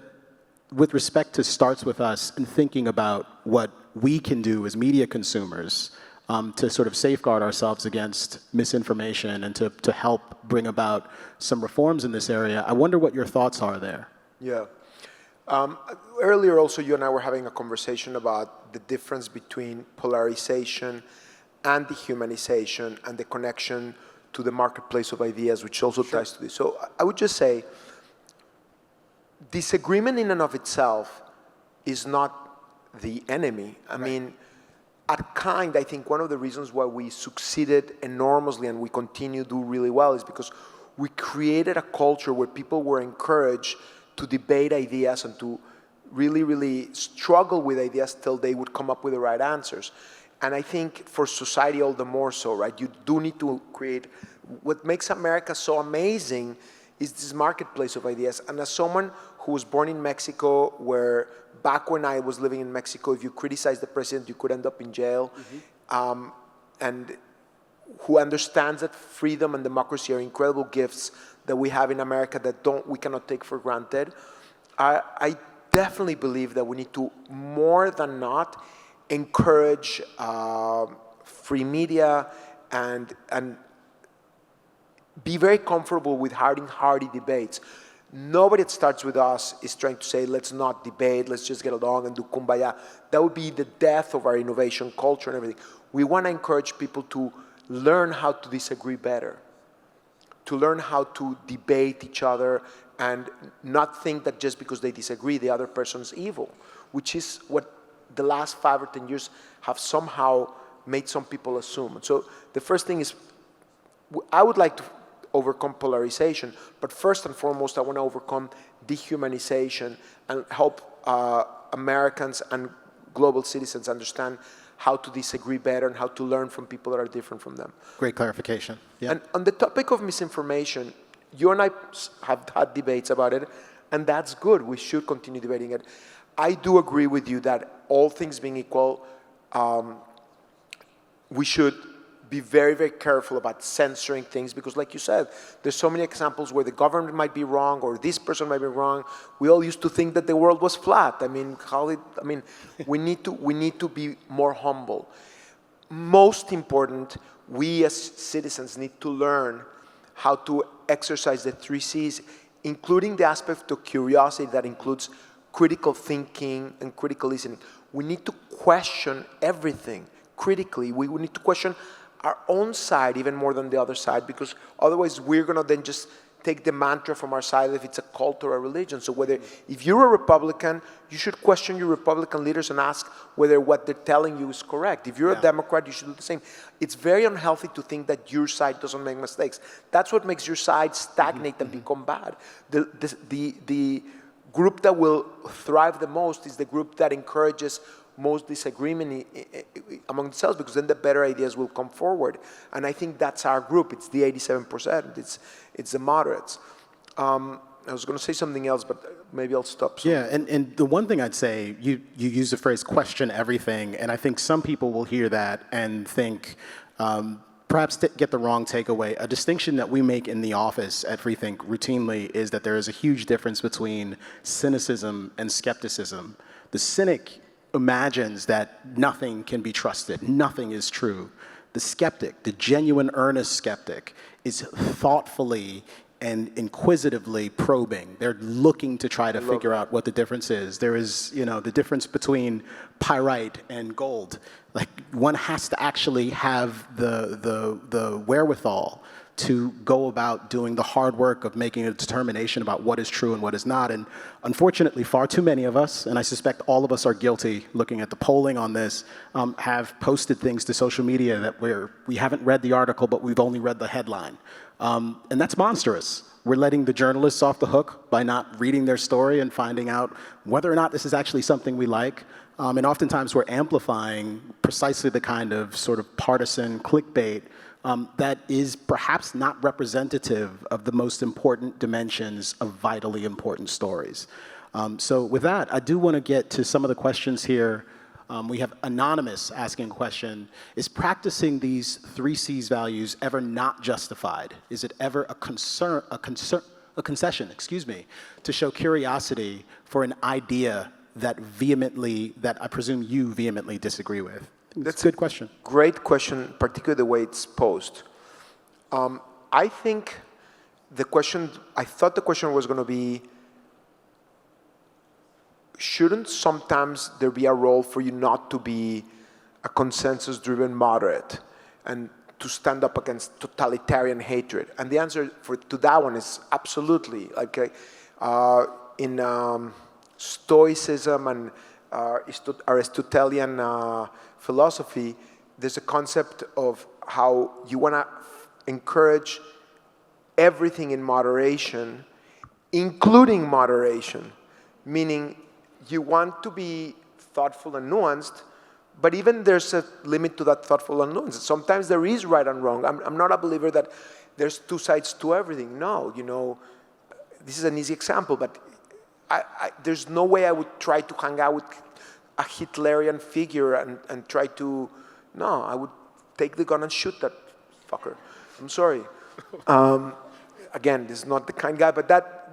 with respect to Starts With Us and thinking about what we can do as media consumers to sort of safeguard ourselves against misinformation and to help bring about some reforms in this area, I wonder what your thoughts are there. Yeah. Earlier also, you and I were having a conversation about the difference between polarization and dehumanization and the connection to the marketplace of ideas, which also ties to this. So I would just say, disagreement in and of itself is not the enemy. I mean, at Kind, I think one of the reasons why we succeeded enormously and we continue to do really well is because we created a culture where people were encouraged to debate ideas and to really, really struggle with ideas till they would come up with the right answers. And I think for society all the more so, right? You do need to create, what makes America so amazing is this marketplace of ideas. And as someone who was born in Mexico, where back when I was living in Mexico, if you criticized the president, you could end up in jail, and who understands that freedom and democracy are incredible gifts that we have in America that we cannot take for granted, I definitely believe that we need to, more than not, encourage free media and be very comfortable with having hardy debates. Nobody that starts with us is trying to say, let's not debate, let's just get along and do kumbaya. That would be the death of our innovation culture and everything. We want to encourage people to learn how to disagree better, to learn how to debate each other and not think that just because they disagree, the other person's evil, which is what the last 5 or 10 years have somehow made some people assume. So the first thing is, I would like to overcome polarization, but first and foremost, I want to overcome dehumanization and help Americans and global citizens understand how to disagree better and how to learn from people that are different from them. Great clarification. Yeah. And on the topic of misinformation, you and I have had debates about it, and that's good. We should continue debating it. I do agree with you that all things being equal, we should be very, very careful about censoring things because, like you said, there's so many examples where the government might be wrong or this person might be wrong. We all used to think that the world was flat. I mean, we need to be more humble. Most important, we as citizens need to learn how to exercise the 3 C's, including the aspect of curiosity that includes critical thinking and critical listening. We need to question everything critically. We need to question our own side even more than the other side, because otherwise we're going to then just take the mantra from our side if it's a cult or a religion. So if you're a Republican, you should question your Republican leaders and ask whether what they're telling you is correct. If you're a Democrat, you should do the same. It's very unhealthy to think that your side doesn't make mistakes. That's what makes your side stagnate and become bad. The group that will thrive the most is the group that encourages most disagreement among themselves, because then the better ideas will come forward. And I think that's our group. It's the 87%. It's the moderates. I was going to say something else, but maybe I'll stop soon. Yeah, and the one thing I'd say, you use the phrase question everything, and I think some people will hear that and think, perhaps get the wrong takeaway. A distinction that we make in the office at Freethink routinely is that there is a huge difference between cynicism and skepticism. The cynic imagines that nothing can be trusted, nothing is true. The skeptic, the genuine, earnest skeptic, is thoughtfully and inquisitively probing. They're looking to try to figure out what the difference is. There is, the difference between pyrite and gold. Like, one has to actually have the wherewithal to go about doing the hard work of making a determination about what is true and what is not. And unfortunately, far too many of us, and I suspect all of us are guilty looking at the polling on this, have posted things to social media that we haven't read the article, but we've only read the headline. And that's monstrous. We're letting the journalists off the hook by not reading their story and finding out whether or not this is actually something we like. And oftentimes we're amplifying precisely the kind of sort of partisan clickbait that is perhaps not representative of the most important dimensions of vitally important stories. So with that, I do want to get to some of the questions here. We have Anonymous asking a question: is practicing these 3 C's values ever not justified? Is it ever a concession, to show curiosity for an idea that I presume you vehemently disagree with? That's a good question. Great question, particularly the way it's posed. I think I thought the question was going to be, shouldn't sometimes there be a role for you not to be a consensus-driven moderate and to stand up against totalitarian hatred? And the answer to that one is absolutely. In Stoicism Aristotelian philosophy, there's a concept of how you want to encourage everything in moderation, including moderation, meaning you want to be thoughtful and nuanced, but even there's a limit to that thoughtful and nuanced. Sometimes there is right and wrong. I'm not a believer that there's two sides to everything. No, you know, this is an easy example, but there's no way I would try to hang out with a Hitlerian figure and try to, no, I would take the gun and shoot that fucker. I'm sorry. Again, this is not the kind guy, but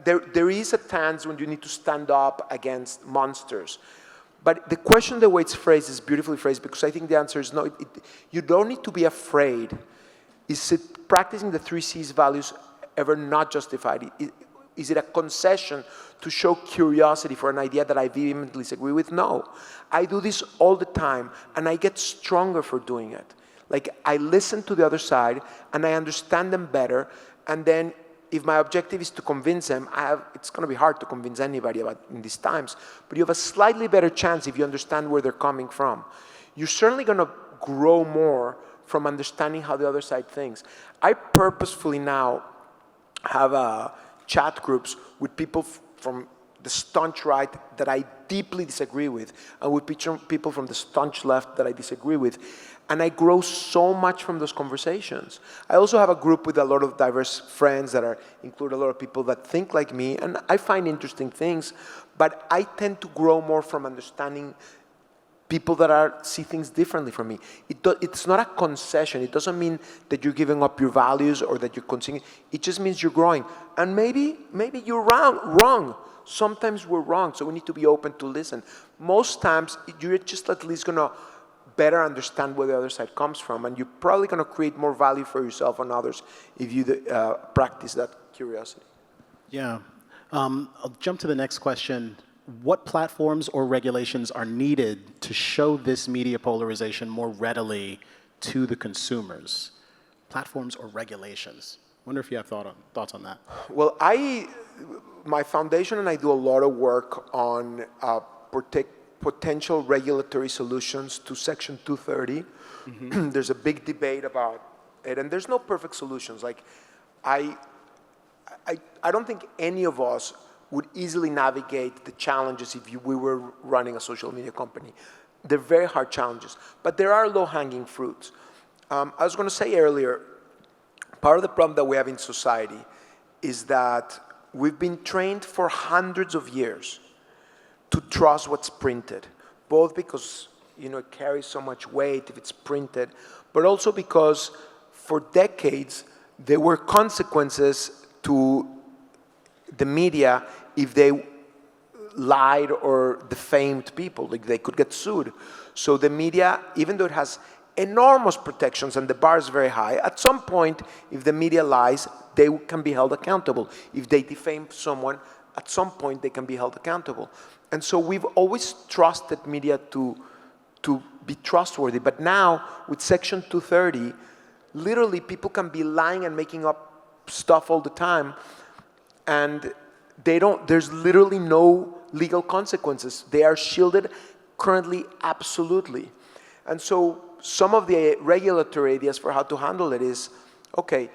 there is a chance when you need to stand up against monsters. But the question, the way it's phrased, is beautifully phrased, because I think the answer is no. You don't need to be afraid. Is it practicing the 3 C's values ever not justified? Is it a concession to show curiosity for an idea that I vehemently disagree with? No. I do this all the time, and I get stronger for doing it. Like, I listen to the other side, and I understand them better, and then if my objective is to convince them, it's going to be hard to convince anybody in these times, but you have a slightly better chance if you understand where they're coming from. You're certainly going to grow more from understanding how the other side thinks. I purposefully now have chat groups with people from the staunch right that I deeply disagree with, and with people from the staunch left that I disagree with. And I grow so much from those conversations. I also have a group with a lot of diverse friends that include a lot of people that think like me, and I find interesting things, but I tend to grow more from understanding people that see things differently from me. It's not a concession. It doesn't mean that you're giving up your values or that you're conceding. It just means you're growing. And maybe you're wrong. Sometimes we're wrong, so we need to be open to listen. Most times, you're just at least going to better understand where the other side comes from, and you're probably going to create more value for yourself and others if you practice that curiosity. Yeah. I'll jump to the next question. What platforms or regulations are needed to show this media polarization more readily to the consumers? Platforms or regulations? I wonder if you have thoughts on that. Well, my foundation and I do a lot of work on potential regulatory solutions to Section 230. Mm-hmm. There's a big debate about it, and there's no perfect solutions. Like, I don't think any of us would easily navigate the challenges if we were running a social media company. They're very hard challenges, but there are low-hanging fruits. I was going to say earlier, part of the problem that we have in society is that we've been trained for hundreds of years to trust what's printed, both because it carries so much weight if it's printed, but also because for decades there were consequences to the media if they lied or defamed people. Like, they could get sued. So the media, even though it has enormous protections and the bar is very high, at some point, if the media lies, they can be held accountable. If they defame someone, at some point they can be held accountable. And so we've always trusted media to be trustworthy. But now, with Section 230, literally people can be lying and making up stuff all the time, and there's literally no legal consequences. They are shielded currently, absolutely. And so some of the regulatory ideas for how to handle it is, okay,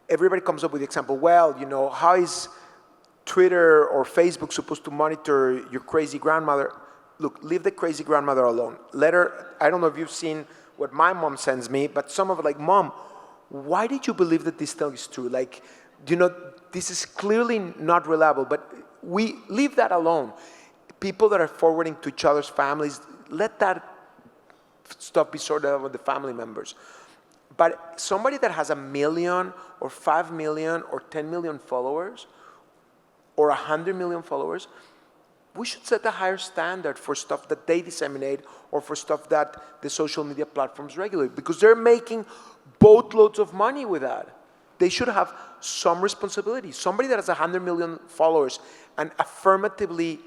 everybody comes up with the example, well, how is Twitter or Facebook supposed to monitor your crazy grandmother? Look, leave the crazy grandmother alone. Let her, I don't know if you've seen what my mom sends me, but some of it, like, Mom, why did you believe that this thing is true? Like, this is clearly not reliable, but we leave that alone. People that are forwarding to each other's families, let that stuff be sorted out with the family members. But somebody that has 1 million or 5 million or 10 million followers or 100 million followers, we should set a higher standard for stuff that they disseminate or for stuff that the social media platforms regulate, because they're making boatloads of money with that. They should have some responsibility. Somebody that has 100 million followers and affirmatively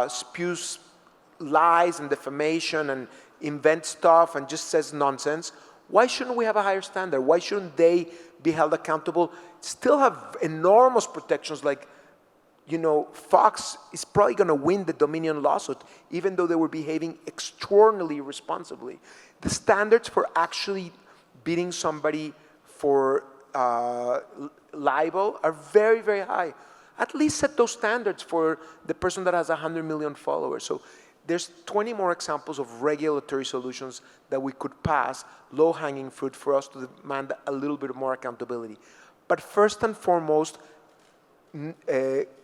spews lies and defamation and invents stuff and just says nonsense, why shouldn't we have a higher standard? Why shouldn't they be held accountable? Still have enormous protections like, Fox is probably going to win the Dominion lawsuit, even though they were behaving extraordinarily responsibly. The standards for actually beating somebody for libel are very, very high. At least set those standards for the person that has 100 million followers. So there's 20 more examples of regulatory solutions that we could pass, low-hanging fruit for us to demand a little bit more accountability. But first and foremost,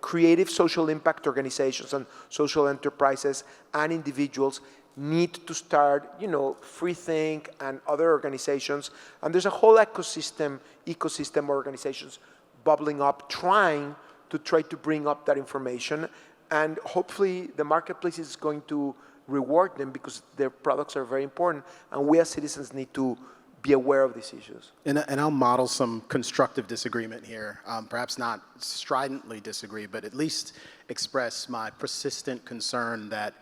creative social impact organizations and social enterprises and individuals need to start, Freethink and other organizations. And there's a whole ecosystem organizations bubbling up, trying to bring up that information. And hopefully the marketplace is going to reward them because their products are very important. And we as citizens need to be aware of these issues. And I'll model some constructive disagreement here. Perhaps not stridently disagree, but at least express my persistent concern that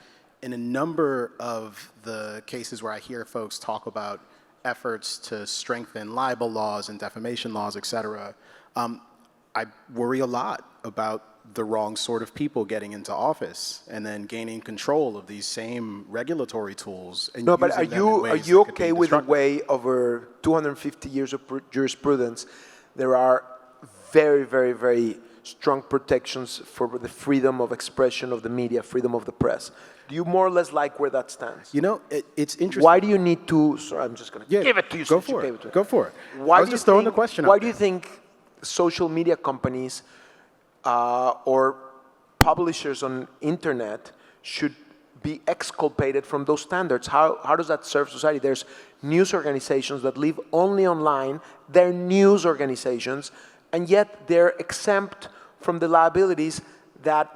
in a number of the cases where I hear folks talk about efforts to strengthen libel laws and defamation laws, et cetera, I worry a lot about the wrong sort of people getting into office and then gaining control of these same regulatory tools. And no, but are you okay with the way over 250 years of jurisprudence, there are very, very, very strong protections for the freedom of expression of the media, freedom of the press? Do you more or less like where that stands? It's interesting. Why do you need to, sorry, I'm just going to give it to you. Go for it. Go for it. Why I was just throwing the question out Why do you think social media companies or publishers on internet should be exculpated from those standards? How does that serve society? There's news organizations that live only online. They're news organizations, and yet they're exempt from the liabilities that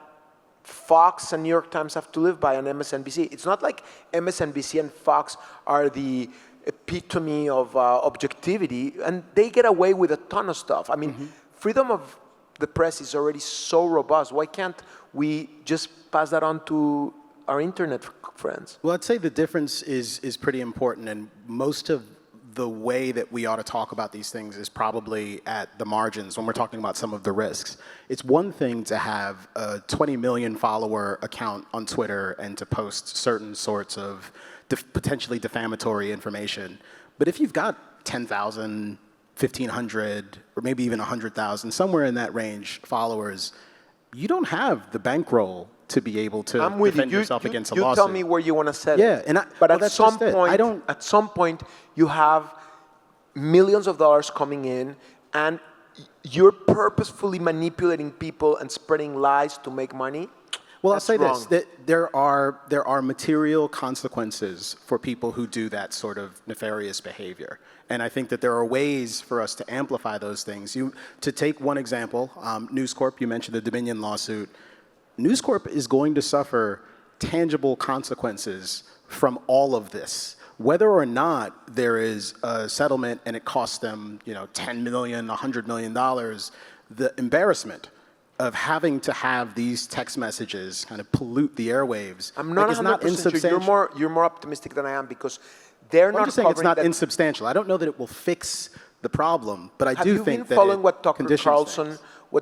Fox and New York Times have to live by on MSNBC. It's not like MSNBC and Fox are the epitome of objectivity, and they get away with a ton of stuff. I mean, freedom of the press is already so robust. Why can't we just pass that on to our internet friends? Well, I'd say the difference is pretty important, and most of the way that we ought to talk about these things is probably at the margins when we're talking about some of the risks. It's one thing to have a 20 million follower account on Twitter and to post certain sorts of potentially defamatory information. But if you've got 10,000, 1,500, or maybe even 100,000, somewhere in that range followers, you don't have the bankroll to be able to defend yourself against a lawsuit. You tell me where you want to set it. Yeah, but at some point, you have millions of dollars coming in, and you're purposefully manipulating people and spreading lies to make money. Well, I'll say this, that there are material consequences for people who do that sort of nefarious behavior. And I think that there are ways for us to amplify those things. To take one example, News Corp, you mentioned the Dominion lawsuit. News Corp is going to suffer tangible consequences from all of this. Whether or not there is a settlement and it costs them, $10 million, $100 million, the embarrassment of having to have these text messages kind of pollute the airwaves. I'm not 100% sure. You're more optimistic than I am because they're not. I'm just saying it's not insubstantial. I don't know that it will fix the problem, but I do think that Have you been following what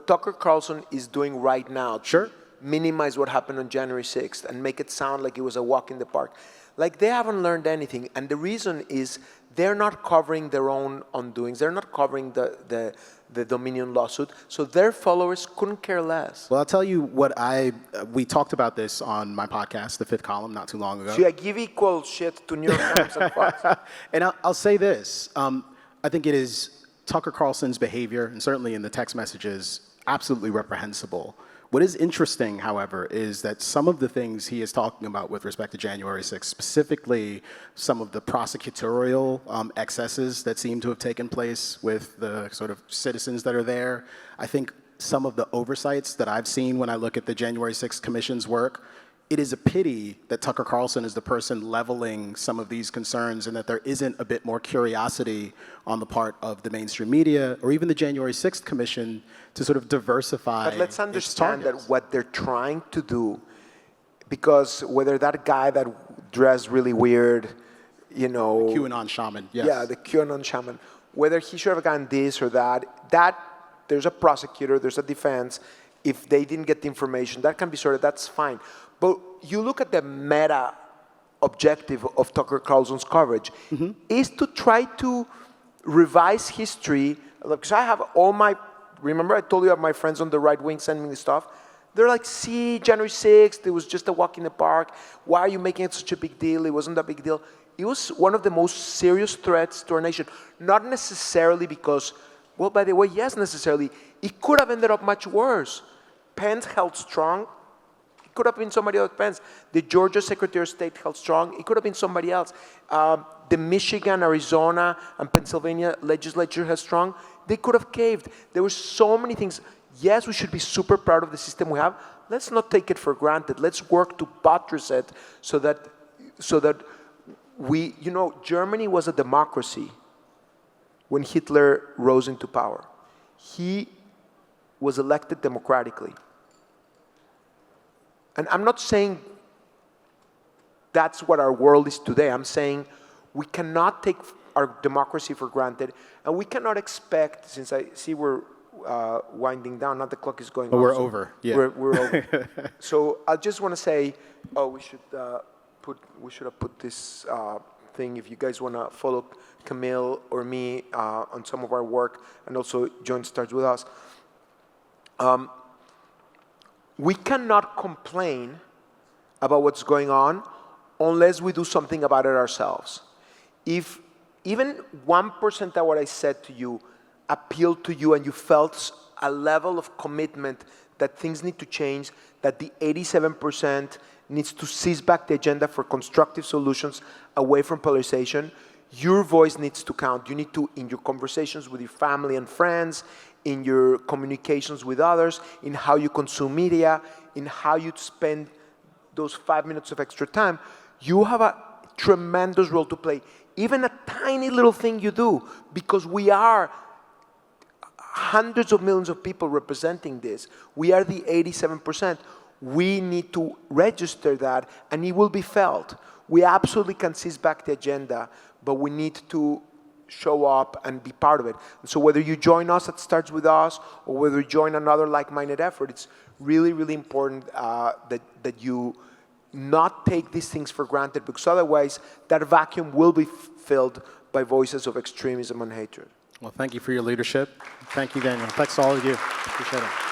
Tucker Carlson is doing right now? Sure. Minimize what happened on January 6th and make it sound like it was a walk in the park. Like they haven't learned anything, and the reason is they're not covering their own undoings. They're not covering the Dominion lawsuit, so their followers couldn't care less. Well, I'll tell you what we talked about this on my podcast, The Fifth Column, not too long ago. So I give equal shit to New York Times and Fox. And I'll say this. I think it is Tucker Carlson's behavior, and certainly in the text messages, absolutely reprehensible. What is interesting, however, is that some of the things he is talking about with respect to January 6th, specifically some of the prosecutorial excesses that seem to have taken place with the sort of citizens that are there, I think some of the oversights that I've seen when I look at the January 6th Commission's work, it is a pity that Tucker Carlson is the person leveling some of these concerns and that there isn't a bit more curiosity on the part of the mainstream media or even the January 6th Commission to sort of diversify. But let's understand that what they're trying to do, because whether that guy that dressed really weird, the QAnon shaman, yes. Yeah, the QAnon shaman, whether he should have gotten this or that, there's a prosecutor, there's a defense. if they didn't get the information, that can be sorted, that's fine. But you look at the meta objective of Tucker Carlson's coverage, is to try to revise history. Because I have all my, remember I told you I have my friends on the right wing sending me stuff? They're like, see, January 6th, it was just a walk in the park. Why are you making it such a big deal? It wasn't a big deal. It was one of the most serious threats to our nation. Not necessarily because, well, by the way, yes, necessarily. It could have ended up much worse. Pence held strong. It could have been somebody else, Pence. The Georgia Secretary of State held strong. It could have been somebody else. The Michigan, Arizona, and Pennsylvania legislature held strong. They could have caved. There were so many things. Yes, we should be super proud of the system we have. Let's not take it for granted. Let's work to buttress it so that we, you know, Germany was a democracy when Hitler rose into power. He was elected democratically. And I'm not saying that's what our world is today. I'm saying we cannot take our democracy for granted, and we cannot expect, since I see we're winding down, not the clock is going off. We're so over, yeah. We're over. So I just want to say, we should have put this thing, if you guys want to follow Kmele or me on some of our work, and also join Starts With Us. We cannot complain about what's going on unless we do something about it ourselves. If even 1% of what I said to you appealed to you and you felt a level of commitment that things need to change, that the 87% needs to seize back the agenda for constructive solutions away from polarization, your voice needs to count. You need to, in your conversations with your family and friends, in your communications with others, in how you consume media, in how you spend those 5 minutes of extra time, you have a tremendous role to play. Even a tiny little thing you do, because we are hundreds of millions of people representing this. We are the 87%. We need to register that, and it will be felt. We absolutely can seize back the agenda, but we need to show up and be part of it. And so whether you join us at Starts With Us, or whether you join another like-minded effort, it's really, really important that you not take these things for granted, because otherwise that vacuum will be filled by voices of extremism and hatred. Well, thank you for your leadership. Thank you, Daniel. Thanks to all of you. Appreciate it.